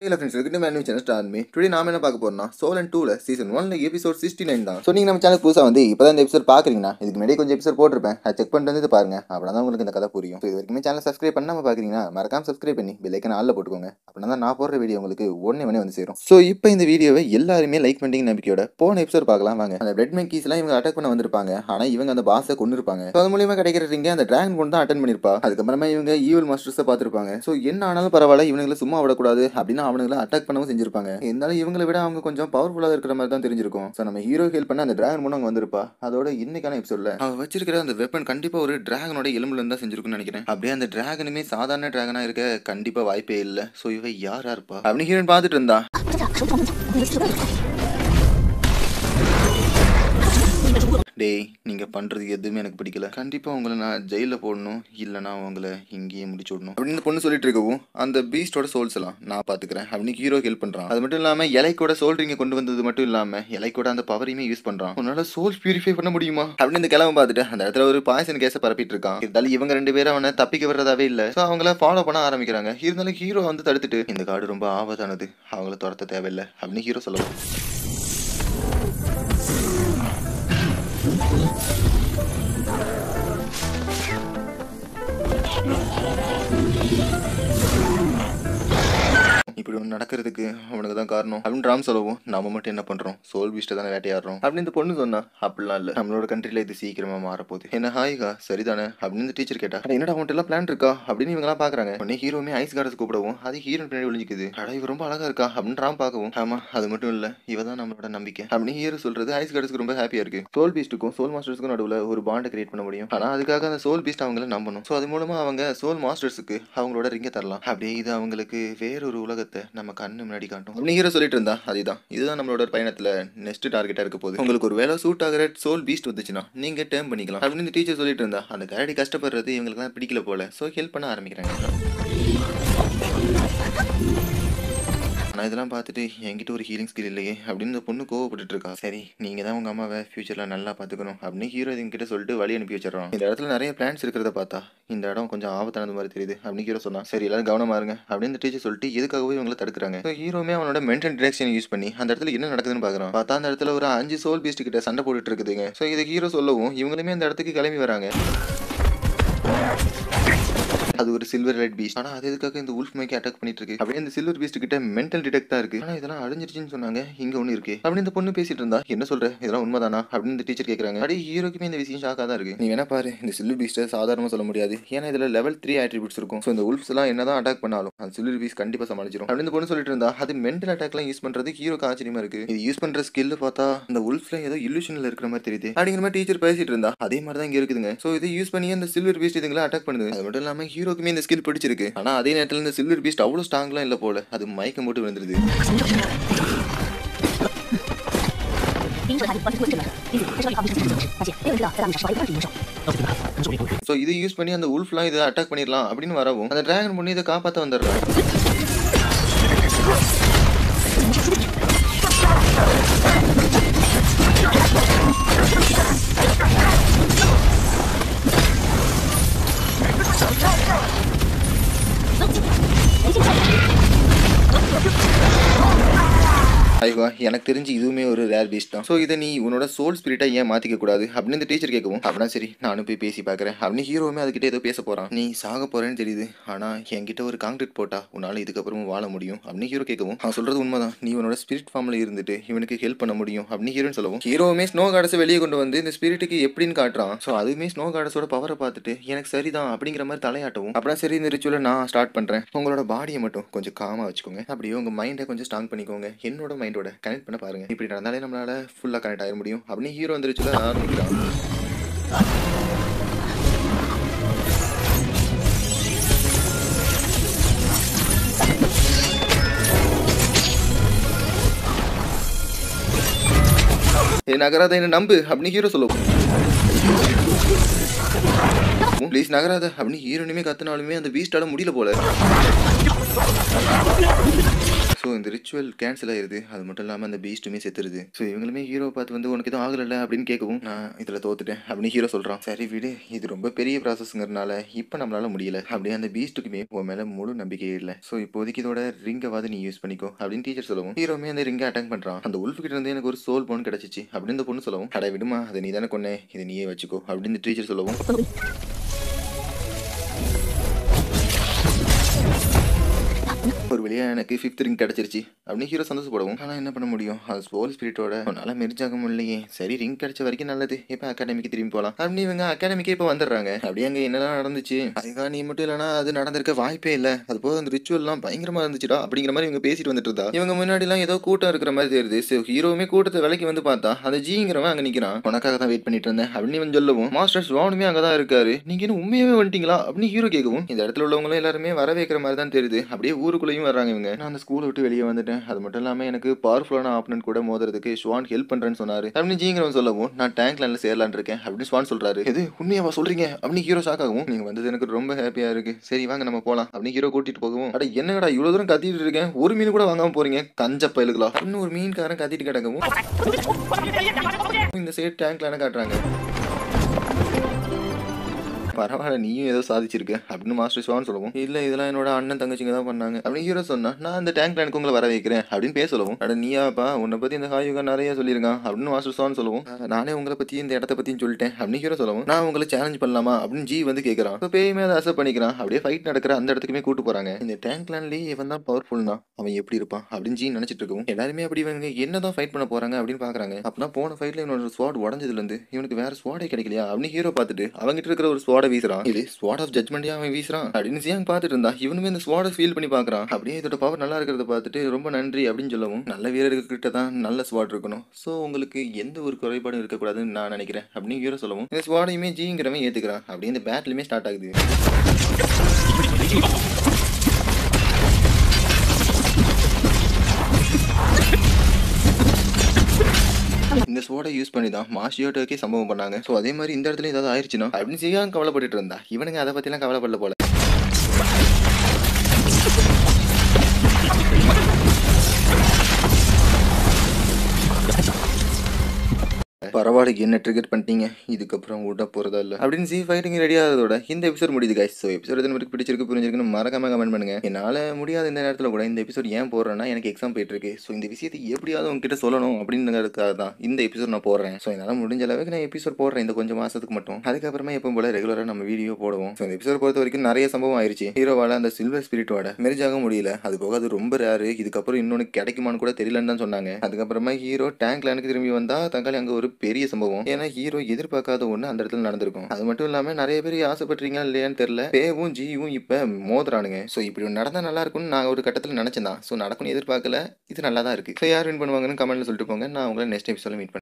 Hello friends, welcome to my new channel Star Me. Today நாம என்ன பார்க்க போறோம்னா Soul and 2ல சீசன் 1ல எபிசோட் 69 தான். சோ நீங்க நம்ம சேனல் புதுசா வந்து இப்பதான் இந்த எபிசோட் பாக்குறீங்கன்னா இதுக்கு முன்னாடி கொஞ்சம் எபிசோட் போட்டுருப்பேன். அதை செக் பண்ணிட்டு வந்து பாருங்க. அப்பதான் உங்களுக்கு இந்த கதை புரியும். சோ இது வரைக்கும் சேனல் சப்ஸ்கிரைப் பண்ணாம பாக்குறீங்கன்னா மறக்காம சப்ஸ்கிரைப் பண்ணி பெல் ஐகான் ஆல்ல போட்டுக்கோங்க. அப்பதான் நான் போடுற வீடியோ உங்களுக்கு உடனே வந்து சேரும். சோ இப்போ இந்த வீடியோவை எல்லாருமே லைக் பண்ணிட்டீங்க நம்பிக்கையோட போன எபிசோட் பார்க்கலாம் வாங்க. அந்த பிளட் மேக்கீஸ் எல்லாம் இவங்க அட்டாக் பண்ண வந்திருப்பாங்க. ஆனா இவங்க அந்த பாஸை கொன்னிருப்பாங்க. சோ அது மூலமா கிடைக்கிற ரிங்க அந்த டிராகன் கொண்டு தான் அட்டெண்ட் பண்ணிருப்பா. அதுக்கப்புறமா இவங்க ஈவில் மாஸ்டர்ஸை பார்த்திருப்பாங்க. சோ என்ன ஆனாலும் பரவாயில்ல இவங்களை சும்மா விடக்கூடாது அப்படின்னு அவனுங்களை அட்டாக் பண்ணவும் செஞ்சிருப்பாங்க. இருந்தாலும் இவங்களை விட அவங்க கொஞ்சம் பவர்ஃபுல்லா இருக்கிற மாதிரி தான் தெரிஞ்சிருக்கும். சோ நம்ம ஹீரோ ஹெல்ப் பண்ண அந்த டிராகன் மூலம் அங்க வந்திருப்பா. அதோட இன்னைக்கான எபிசோட்ல அவ வச்சிருக்கிற அந்த வெப்பன் கண்டிப்பா ஒரு டிராகனோட எலும்புல இருந்தா செஞ்சிருக்கும்னு நினைக்கிறேன். அப்படியே அந்த டிராகனுமே சாதாரண டிராகனா இருக்க கண்டிப்பா வாய்ப்பே இல்ல. சோ இவ யாரா இருப்பா அப்படின்னு ஹீரோன் பாத்துட்டு இருந்தா. டேய் நீங்க பண்றது எதுவுமே எனக்கு பிடிக்கல. கண்டிப்பா உங்களை நான் ஜெயில போடணும், இல்லைன்னா உங்களை இங்கேயே முடிச்சு விடணும் அப்படின்னு பொண்ணு சொல்லிட்டு இருக்கவும் அந்த பீஸ்டோட சோல்ஸ் எல்லாம் நான் பாத்துக்கிறேன் அப்படின்னு ஹீரோ ஹெல்ப் பண்றான். அது மட்டும் இல்லாம இலைக்கோட சோல் ரிங்க கொண்டு வந்தது மட்டும் இல்லாம இலைக்கோட அந்த பவரையுமே யூஸ் பண்றான். உன்னால சோல் பியூரிஃபை பண்ண முடியுமா அப்படின்னு இந்த கிழமை பார்த்துட்டு அந்த இடத்துல ஒரு பாய்சன் கேஸை பரப்பிட்டு இருக்கான். இருந்தாலும் இவங்க ரெண்டு பேரும் அவனை தப்பிக்க வர்றதாவே இல்ல. சோ அவங்கள ஃபாலோ பண்ண ஆரம்பிக்கிறாங்க. இருந்தாலும் ஹீரோ வந்து தடுத்துட்டு இந்த காடு ரொம்ப ஆபத்தானது, அவங்கள துரத்த தேவையில்லை அப்படின்னு ஹீரோ சொல்லுவான். இப்படி ஒன்று நடக்கிறதுக்கு அவனுக்கு தான் காரணம் அப்படின்னு ராம் சொல்லவும் நாம மட்டும் என்ன பண்றோம், சோல் பீஸ்ட்டை தானே வேட்டையாடுறோம் அப்படின்னு இந்த பொண்ணு சொன்னா. அப்படிலாம் இல்ல, நம்மளோட கண்ட்ரில இது சீக்கிரமா மாறப்போகுது. என்ன ஹாய்கா சரிதானே அப்படின்னு இந்த டீச்சர் கேட்டா. என்னடா அவன்ட்டு எல்லாம் பிளான் இருக்கா அப்படின்னு இவங்க எல்லாம் பாக்குறாங்க. உடனே ஹீரோமே ஐஸ் கார்டஸ் கூப்பிடவும் அது ஹீரோன் பின்னாடி ஒளிஞ்சிக்குது. அடா இவ ரொம்ப அழகா இருக்கா அப்படின்னு ராம் பார்க்கவும் ஆமா அது மட்டும் இல்ல இவ தான் நம்மளோட நம்பிக்கை அப்படின்னு ஹீரோ சொல்றது ஐஸ் கார்டஸ்க்கு ரொம்ப ஹாப்பியா இருக்கு. சோல் பீஸ்ட்டுக்கும் சோல் மாஸ்டர்ஸ்க்கும் நடுவில் ஒரு பாண்டை கிரியேட் பண்ண முடியும். ஆனா அதுக்காக அந்த சோல் பீஸ்ட் அவங்கள நம்பணும். ஸோ அது மூலமா அவங்க சோல் மாஸ்டர்ஸுக்கு அவங்களோட ரிங்க தரலாம். அப்படியே இது அவங்களுக்கு வேறொரு உலகத்தை நம்ம கண்ணு முன்னாடி காட்டும் அப்படின்னு ஹீரோ சொல்லிட்டு இருந்தா. இதுதான் நம்மளோட பயணத்துல நெக்ஸ்ட் டார்கெட்டா இருக்க போகுது. உங்களுக்கு ஒரு வேலை சூட் ஆகிற சோல் பீஸ்ட் வந்துச்சுன்னா நீங்க டேர்ம் பண்ணிக்கலாம் அப்படின்னு இந்த டீச்சர் சொல்லிட்டு இருந்தா. அந்த கரடி கஷ்டப்படுறது இவங்களுக்கு தான் பிடிக்கல போல. ஸோ ஹெல்ப் பண்ண ஆரம்பிக்கிறாங்க. நான் இதெல்லாம் பார்த்துட்டு என்கிட்ட ஒரு ஹீலிங் ஸ்கில் இல்லையே அப்படின்னு இந்த பொண்ணு கோவப்பட்டு இருக்கா. சரி நீங்க தான் உங்க அம்மாவை ஃபியூச்சர்ல நல்லா பாத்துக்கணும் அப்படின்னு ஹீரோ கிட்ட சொல்லிட்டு வழி அனுப்பி வச்சிடறோம். இந்த இடத்துல நிறைய பிளான்ஸ் இருக்கிறத பார்த்தா இந்த இடம் கொஞ்சம் ஆபத்தானது மாதிரி தெரியுது அப்படின்னு ஹீரோ சொன்னா. சரி எல்லாரும் கவனமா இருங்க அப்படின்னு இந்த டீச்சர் சொல்லிட்டு எதுக்காகவே இவங்களை தடுக்கிறாங்க. ஹீரோமே அவனோட மென்டல் டிரெக்ஷன் யூஸ் பண்ணி அந்த இடத்துல என்ன நடக்குதுன்னு பாக்குறான். பார்த்தா அந்த இடத்துல ஒரு 5 சோல் பீஸ்ட் கிட்ட சண்டை போட்டுட்டு இருக்குதுங்க. ஸோ இதை ஹீரோ சொல்லவும் இவங்களுமே அந்த இடத்துக்கு கிளம்பி வராங்க. அது ஒரு சில்வர் லைட் பீஸ்ட். ஆனா அது எதுக்காக இந்த உல்ஃப் மைக்கை அட்டாக் பண்ணிட்டு இருக்கு அப்படியே இந்த சில்வர் பீஸ்ட் கிட்ட மென்டல் டிடெக்ட் தான் இருக்கு. ஆனா இதெல்லாம் அழிஞ்சிருச்சுன்னு சொன்னாங்க, இங்க ஒண்ணு இருக்கு அப்படின்னு இந்த பொண்ணு பேசிட்டு இருந்தா. என்ன சொல்ற இதெல்லாம் உண்மைதானா அப்படின்னு இந்த டீச்சர் கேக்குறாங்க. அடி ஹீரோக்குமே இந்த விஷயம் ஷாக்கா தான் இருக்கு. நீ வேணா பாரு இந்த சில்வர் பீஸ்ட்டை சாதாரணமா சொல்ல முடியாது, ஏன்னா இதுல லெவல் 3 ஆட்ரிபியூட்ஸ் இருக்கும். ஸோ இந்த உல்ஃப்ஸ் எல்லாம் என்னதான் அட்டாக் பண்ணாலும் அந்த சில்வர் பீஸ்ட் கண்டிப்பா சமாளிச்சிடும் அப்படின்னு இந்த பொண்ணு சொல்லிட்டு இருந்தா. அது மென்டல் அட்டாக்லாம் யூஸ் பண்றது ஹீரோக்கு ஆச்சரியமா இருக்கு. இது யூஸ் பண்ற ஸ்கில் பார்த்தா இந்த உல்ஃப்ல ஏதோ இல்லூஷன்ல இருக்கிற மாதிரி தெரியுது அப்படிங்கிற மாதிரி டீச்சர் பேசிட்டு இருந்தா. அதே மாதிரி தான் இங்க இருக்குதுங்க. ஸோ இதை யூஸ் பண்ணி அந்த சில்வர் பீஸ்ட் இதுங்களை அட்டாக் பண்ணுது. அது மட்டும் இல்லாம ஹீரோக்குமே இந்த ஸ்கில் பிடிச்சிருக்கு. ஆனா அதே நேரத்துல இந்த சில்வர் பீஸ்ட் அவ்வளவு ஸ்ட்ராங்லாம் இல்ல போல, அது மயக்கம் போட்டு விழுந்துருது. சோ இதை யூஸ் பண்ணி அந்த உல்ஃப்லாம் இதை அட்டாக் பண்ணிடலாம் அப்படின்னு வரவும் அந்த டிராகன் பொண்ணு இதை காப்பாத்த வந்துடுறாங்க. ஐவா எனக்கு தெரிஞ்சு இதுவுமே ஒரு ரேர் பீஸ்ட் தான். ஸோ இதை நீ உன்னோட சோல் ஸ்பிரிட்டா ஏன் மாத்திக்க கூடாது அப்படின்னு இந்த டீச்சர் கேட்கவும் அப்படின்னா சரி நானும் போய் பேசி பார்க்குறேன் அப்படின்னு ஹீரோவுமே அதுக்கிட்ட ஏதோ பேச போறான். நீ சாக போறேன்னு தெரியுது, ஆனா என்கிட்ட ஒரு கான்கிரீட் போட்டா உன்னால இதுக்கப்புறமும் வாழ முடியும் அப்படின்னு ஹீரோ கேட்கவும் அவன் சொல்றது உண்மைதான், நீ உன்னோட ஸ்பிரிட் ஃபார்ம்ல இருந்துட்டு இவனுக்கு ஹெல்ப் பண்ண முடியும் அப்படின்னு ஹீரோன்னு சொல்லவும் ஹீரோவுமே ஸ்னோ காடஸை வெளியே கொண்டு வந்து இந்த ஸ்பிரிட்டுக்கு எப்படின்னு காட்டுறான். ஸோ அதுவுமே ஸ்னோ காடஸோட பவரை பார்த்துட்டு எனக்கு சரிதான் அப்படிங்கிற மாதிரி தலையாட்டவும் அப்படின்னா சரி இந்த ரிச்சுவலை நான் ஸ்டார்ட் பண்றேன், உங்களோட பாடியை மட்டும் கொஞ்சம் காமா வச்சுக்கோங்க, அப்படியே உங்க மைண்டை கொஞ்சம் ஸ்ட்ராங் பண்ணிக்கோங்க, என்னோட மைண்டோட கனெக்ட் பண்ண பாருங்க, இப்படி நடந்தாலே நம்மளால ஃபுல்லா கனெக்ட் ஆக முடியும் அப்படின்னு ஹீரோ வந்துருச்சுல ஆரம்பிக்கிறான். நகராத என்ன நம்பு அப்படின்னு ஹீரோ சொல்லுவோம். ப்ளீஸ் நகராத அப்படின்னு ஹீரோனுமே கத்துனாலுமே அந்த பீஸ்டால முடியல போல. ஸோ இந்த ரிச்சுவல் கேன்சல் ஆயிருது. அது மட்டும் இல்லாமல் அந்த பீஸ்ட்டுமே செத்துருது. ஸோ இவங்களுமே ஹீரோ பார்த்து வந்து உனக்கு எதுவும் ஆகலைல்ல அப்படின்னு கேட்கவும், நான் இதில் தோத்துட்டேன் அப்படின்னு ஹீரோ சொல்கிறான். சரி விடு, இது ரொம்ப பெரிய ப்ராசஸ்ங்கிறனால இப்போ நம்மளால முடியல. அப்படியே அந்த பீஸ்ட்டுக்குமே உன் மேலே முழு நம்பிக்கையே இல்லை. ஸோ இப்போதைக்கு இதோட ரிங்காவது நீ யூஸ் பண்ணிக்கோ அப்படின்னு டீச்சர் சொல்லவும், ஹீரோமே அந்த ரிங்கை அட்டாக் பண்ணுறான். அந்த உல்ஃப் கிட்ட இருந்து எனக்கு ஒரு சோல் போன் கிடச்சிச்சு அப்படின்னு இந்த பொண்ணு சொல்லவும், கடை விடுமா, அதை நீ தானே கொன்னே, இதை நீயே வச்சுக்கோ அப்படின்னு டீச்சர் சொல்லவும், ஒரு வழியா எனக்கு 5th ரிங் கிடைச்சிருச்சு அப்படின்னு ஹீரோ சந்தோஷப்படவும், ஆனால் என்ன பண்ண முடியும், அது சோல் ஸ்பிரிட்டோட உன்னால மெரிஞ்சாக முடியலையே. சரி ரிங் கிடைச்ச வரைக்கும் நல்லது, இப்போ அகாடமிக்கு திரும்பி போகலாம் அப்படின்னு இவங்க அகாடமிக்கே இப்போ வந்துடுறாங்க. அப்படியே அங்கே என்னெல்லாம் நடந்துச்சு, அதுக்காக நீ மட்டும் இல்லைனா அது நடந்திருக்க வாய்ப்பே இல்லை. அது போக அந்த ரிச்சுவல்லாம் பயங்கரமா இருந்துச்சுடா அப்படிங்கிற மாதிரி இவங்க பேசிட்டு வந்துட்டு இருந்தா, இவங்க முன்னாடிலாம் ஏதோ கூட்டம் இருக்கிற மாதிரி தெரியுது. ஸோ ஹீரோவுமே கூட்டத்தை விலைக்கு வந்து பார்த்தா அந்த ஜிங்கிறவன் அங்கே நிற்கிறான். உனக்காக தான் வெயிட் பண்ணிட்டு இருந்தேன் அப்படின்னு இவன் சொல்லவும், மாஸ்டர் ஸ்வானுமே அங்கே தான் இருக்காரு. நீங்க என்ன உண்மையாவே வந்துட்டீங்களா அப்படின்னு ஹீரோ கேட்கவும், இந்த இடத்துல உள்ளவங்களும் எல்லாருமே வர வைக்கிற மாதிரி தான் தெரியுது. அப்படியே ஊருக்குள்ளேயும் வர்றாங்க இவங்க. நான் அந்த ஸ்கூலை விட்டு வெளியே வந்துட்டேன். அது மட்டும் இல்லாமல் எனக்கு பவர்ஃபுல்லான ஆப்பனன்ட் கூட மோதுறதுக்கு ஸ்வான் ஹெல்ப் பண்றேன்னு சொன்னாரு அப்படின்னு ஜிங்கிறவன் சொல்லவும், நான் டேங்க் லைன்ல சேரலான் இருக்கேன் அப்படின்னு ஸ்வான் சொல்றாரு. எது உண்மையாவா சொல்றீங்க அப்படின்னு ஹீரோ ஷாக் ஆகும். நீங்க வந்தது எனக்கு ரொம்ப ஹாப்பியா இருக்கு, சரி வாங்க நம்ம போலாம் அப்படின்னு ஹீரோ கூட்டிட்டு போகவும், அட என்னடா இவ்வளவு தூரம் கத்திட்டு இருக்கேன், ஒரு மீன் கூட வாங்காம போறீங்க கஞ்ச பயலுகளா அப்படின்னு ஒரு மீன்காரன் கத்திட்டு கிடக்கவும், இந்த சைடு டேங்க் லைனை காட்டுறாங்க. பரவாயில்ல நீயும் ஏதோ சாதிச்சிருக்க அப்படின்னு மாஸ்டர் ஸ்வான் சொல்லவும், இல்ல இதெல்லாம் என்னோட அண்ணன் தங்கச்சிங்க தான் பண்ணாங்க அப்படின்னு ஹீரோ சொன்னா, நான் அந்த டேங்க் லைனுக்கு உங்களை வர வைக்கிறேன் அப்படின்னு பேச சொல்லவும், அட நீயாப்பா உன்னை பத்தி இந்த ஹாயுகா நிறைய சொல்லியிருக்கான் அப்படின்னு மாஸ்டர் ஸ்வான் சொல்லவும், நானே உங்களை பத்தி இந்த இடத்த பத்தியும் சொல்லிட்டேன் அப்படின்னு ஹீரோ சொல்லவும், நான் உங்களை சேலஞ்ச் பண்ணலாமா அப்படின்னு ஜி வந்து கேட்கறான். இப்போ பேயுமே அதை அக்செப்ட் பண்ணிக்கிறான். அப்படியே ஃபைட் நடக்கிற அந்த இடத்துக்குமே கூட்டு போறாங்க. இந்த டேங்க் லைன்லயே இவன் தான் பவர்ஃபுல்னா அவன் எப்படி இருப்பான் அப்படின்னு ஜி நினைச்சிட்டு இருக்கவும், எல்லாருமே அப்படி இவங்க என்னதான் ஃபைட் பண்ண போறாங்க அப்படின்னு பாக்குறாங்க. அப்படின்னா போன ஃபைட்ல இவனோட ஸ்வாட் உடஞ்சதுல இருந்து இவனுக்கு வேற ஸ்வாடே கிடைக்கலையா அப்படின்னு ஹீரோ பார்த்துட்டு அவங்கிட்ட இருக்கிற ஒரு ஸ்வாடை வீசுறான். இது ஸ்வாட் ஆஃப் ஜட்மெண்ட் அவன் வீசுறான் அப்படின்னு ஜியாங் பார்த்துட்டு இருந்தா, இவனுமே இந்த ஸ்வாடை ஃபீல் பண்ணி பார்க்கறான். அப்படியே இதோட பவர் நல்லா இருக்கிறத பார்த்துட்டு ரொம்ப நன்றி அப்படின்னு சொல்லவும், நல்ல வீரர்கிட்ட தான் நல்ல ஸ்வாட் இருக்கணும், ஸோ உங்களுக்கு எந்த ஒரு குறைபாடும் இருக்கக்கூடாதுன்னு நான் நினைக்கிறேன் அப்படின்னு ஹீரோ சொல்லவும், இந்த ஸ்வாடையுமே ஜிங்கிறவன் ஏத்துக்கிறான். அப்படியே இந்த பேட்டிலுமே ஸ்டார்ட் ஆகுது. இந்த ஸ்வாடை யூஸ் பண்ணி தான் மாஷியோட்டோக்கே சம்பவம் பண்ணாங்க. ஸோ அதே மாதிரி இந்த இடத்துல ஏதாவது ஆயிடுச்சுன்னா அப்படின்னு ஜியாங் கவலைப்பட்டு இருந்தா, இவனுங்க அதை பத்திலாம் கவலைப்படல போல. பரவாயில்ல என்ன ட்ரிகர் பண்ணிட்டீங்க, இதுக்கப்புறம் விட போறதா இல்லை அப்படின்னு சி ஃபைட்டிங் ரெடி ஆகிறதோட இந்த எபிசோட் முடியுது கைஸ். ஸோ எபிசோட் எதுவும் பிடிச்சிருக்கு புரிஞ்சிருக்குன்னு மறக்காம கமெண்ட் பண்ணுங்க. என்னால் முடியாத இந்த நேரத்தில் கூட இந்த எபிசோட் ஏன் போடுறேன்னா எனக்கு எக்ஸாம் போயிட்டு இருக்கு. ஸோ இந்த விஷயத்தை எப்படியாவது உங்ககிட்ட சொல்லணும் அப்படின்றதுக்காக தான் இந்த எபிசோட் நான் போடுறேன். ஸோ என்னால் முடிஞ்ச அளவுக்கு நான் எபிசோட் போடுறேன் இந்த கொஞ்சம் மாசத்துக்கு மட்டும். அதுக்கப்புறமா எப்பவும் போல ரெகுலராக நம்ம வீடியோ போடுவோம். ஸோ இந்த எபிசோட் பொறுத்த வரைக்கும் நிறைய சம்பவம் ஆயிடுச்சு. ஹீரோவால அந்த சில்வர் ஸ்பிரிட்டோட மெரிஜாக முடியல. அது போக அது ரொம்ப ரேரு. இதுக்கப்புறம் இன்னொன்று கிடைக்குமான்னு கூட தெரியலன்னு தான் சொன்னாங்க. அதுக்கப்புறமா ஹீரோ டேங்க் லைனுக்கு திரும்பி வந்தா தக்காளி அங்கே ஒரு பெரிய சம்பவம். ஏன்னா ஹீரோ எதிர்பார்க்காத ஒண்ணு அந்த இடத்துல நடந்திருக்கும். அது மட்டும் இல்லாம நிறைய பேர் ஆசைப்பட்டீங்களா இல்லையான்னு தெரியல, பேவும் ஜியும் இப்ப மோதுறானுங்க. சோ இப்படி நடந்தா நல்லா இருக்கும்னு நான் ஒரு கட்டத்துல நினைச்சேன் தான். சோ நடக்கும்னு எதிர்பார்க்கல. இது நல்லா தான் இருக்கு. சோ யார் வின் பண்ணுவாங்கன்னு கமெண்ட்ல சொல்லிட்டு போங்க. நான் உங்களை நெக்ஸ்ட் எபிசோட்ல மீட்